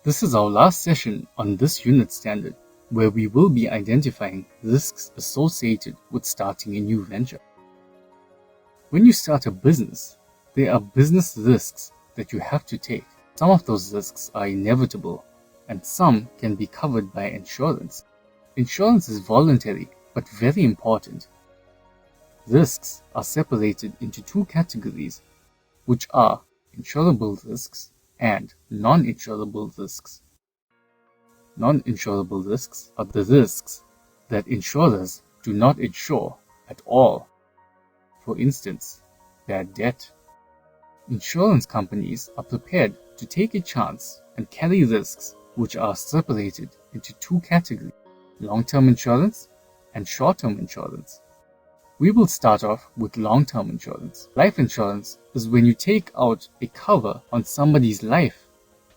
This is our last session on this unit standard, where we will be identifying risks associated with starting a new venture. When you start a business, there are business risks that you have to take. Some of those risks are inevitable, and some can be covered by insurance. Insurance is voluntary, but very important. Risks are separated into two categories, which are insurable risks and non-insurable risks. Non-insurable risks are the risks that insurers do not insure at all. For instance, bad debt. Insurance companies are prepared to take a chance and carry risks which are separated into two categories, long-term insurance and short-term insurance. We will start off with long-term insurance. Life insurance is when you take out a cover on somebody's life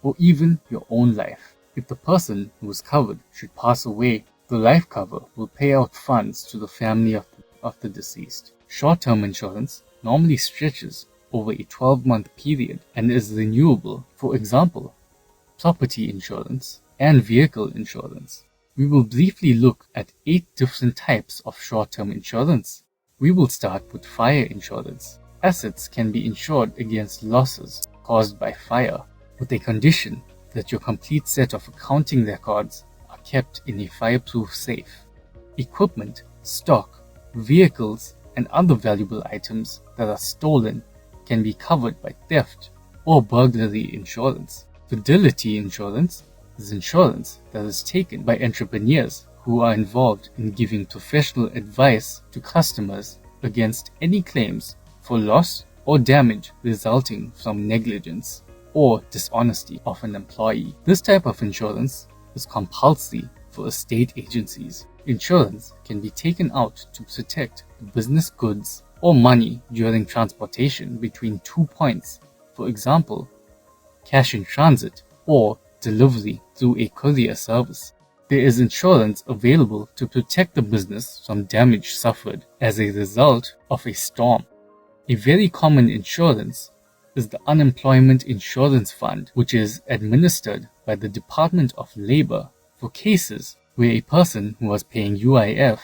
or even your own life. If the person who is covered should pass away, the life cover will pay out funds to the family of the deceased. Short-term insurance normally stretches over a 12-month period and is renewable. For example, property insurance and vehicle insurance. We will briefly look at 8 different types of short-term insurance. We will start with fire insurance. Assets can be insured against losses caused by fire, with a condition that your complete set of accounting records are kept in a fireproof safe. Equipment, stock, vehicles, and other valuable items that are stolen can be covered by theft or burglary insurance. Fidelity insurance is insurance that is taken by entrepreneurs who are involved in giving professional advice to customers against any claims for loss or damage resulting from negligence or dishonesty of an employee. This type of insurance is compulsory for estate agencies. Insurance can be taken out to protect business goods or money during transportation between 2 points, for example, cash in transit or delivery through a courier service. There is insurance available to protect the business from damage suffered as a result of a storm. A very common insurance is the Unemployment Insurance Fund, which is administered by the Department of Labor for cases where a person who was paying UIF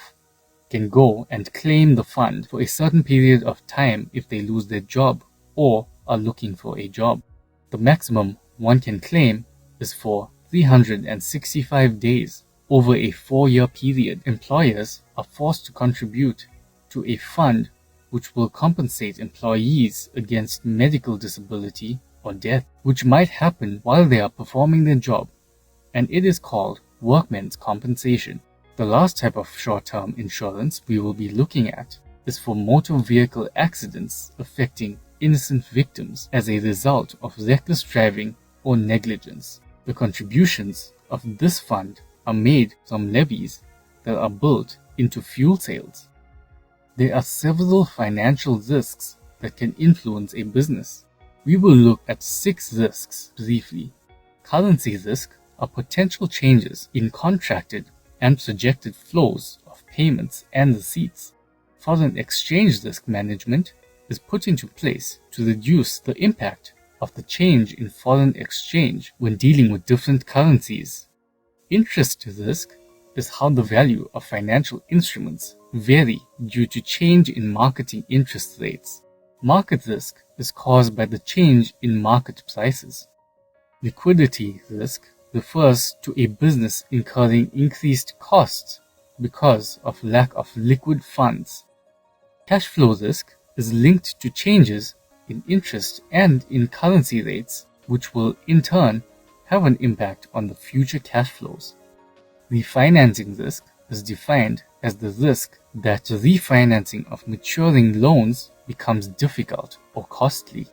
can go and claim the fund for a certain period of time if they lose their job or are looking for a job. The maximum one can claim is for 365 days over a 4-year period. Employers are forced to contribute to a fund which will compensate employees against medical disability or death, which might happen while they are performing their job, and it is called workmen's compensation. The last type of short-term insurance we will be looking at is for motor vehicle accidents affecting innocent victims as a result of reckless driving or negligence. The contributions of this fund are made from levies that are built into fuel sales. There are several financial risks that can influence a business. We will look at 6 risks briefly. Currency risk are potential changes in contracted and projected flows of payments and receipts. Foreign exchange risk management is put into place to reduce the impact of the change in foreign exchange when dealing with different currencies. Interest risk is how the value of financial instruments vary due to change in marketing interest rates. Market risk is caused by the change in market prices. Liquidity risk refers to a business incurring increased costs because of lack of liquid funds. Cash flow risk is linked to changes in interest and in currency rates, which will in turn have an impact on the future cash flows. Refinancing risk is defined as the risk that refinancing of maturing loans becomes difficult or costly.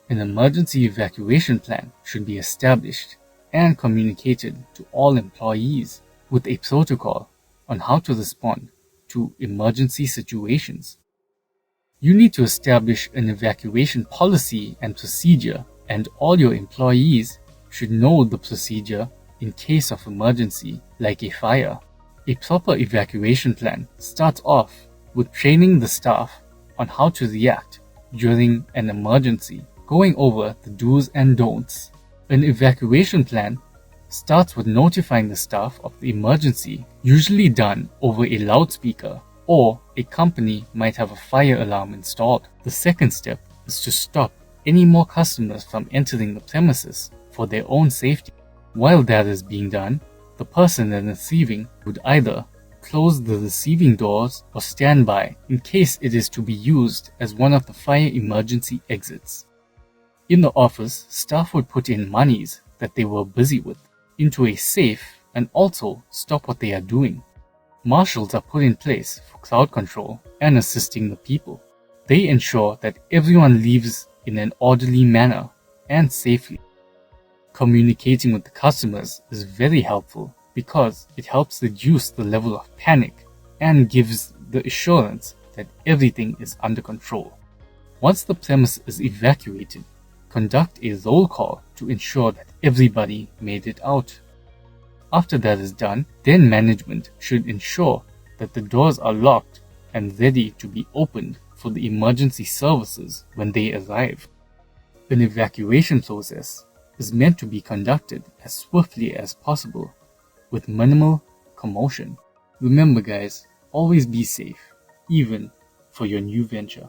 An emergency evacuation plan should be established and communicated to all employees with a protocol on how to respond to emergency situations. You need to establish an evacuation policy and procedure, and all your employees should know the procedure in case of emergency, like a fire. A proper evacuation plan starts off with training the staff on how to react during an emergency, going over the do's and don'ts. An evacuation plan starts with notifying the staff of the emergency, usually done over a loudspeaker, or a company might have a fire alarm installed. The second step is to stop any more customers from entering the premises for their own safety. While that is being done, the person in receiving would either close the receiving doors or stand by in case it is to be used as one of the fire emergency exits. In the office, staff would put in monies that they were busy with into a safe and also stop what they are doing. Marshals are put in place for crowd control and assisting the people. They ensure that everyone leaves in an orderly manner and safely. Communicating with the customers is very helpful because it helps reduce the level of panic and gives the assurance that everything is under control. Once the premise is evacuated, conduct a roll call to ensure that everybody made it out. After that is done, then management should ensure that the doors are locked and ready to be opened for the emergency services when they arrive. An evacuation process is meant to be conducted as swiftly as possible with minimal commotion. Remember guys, always be safe, even for your new venture.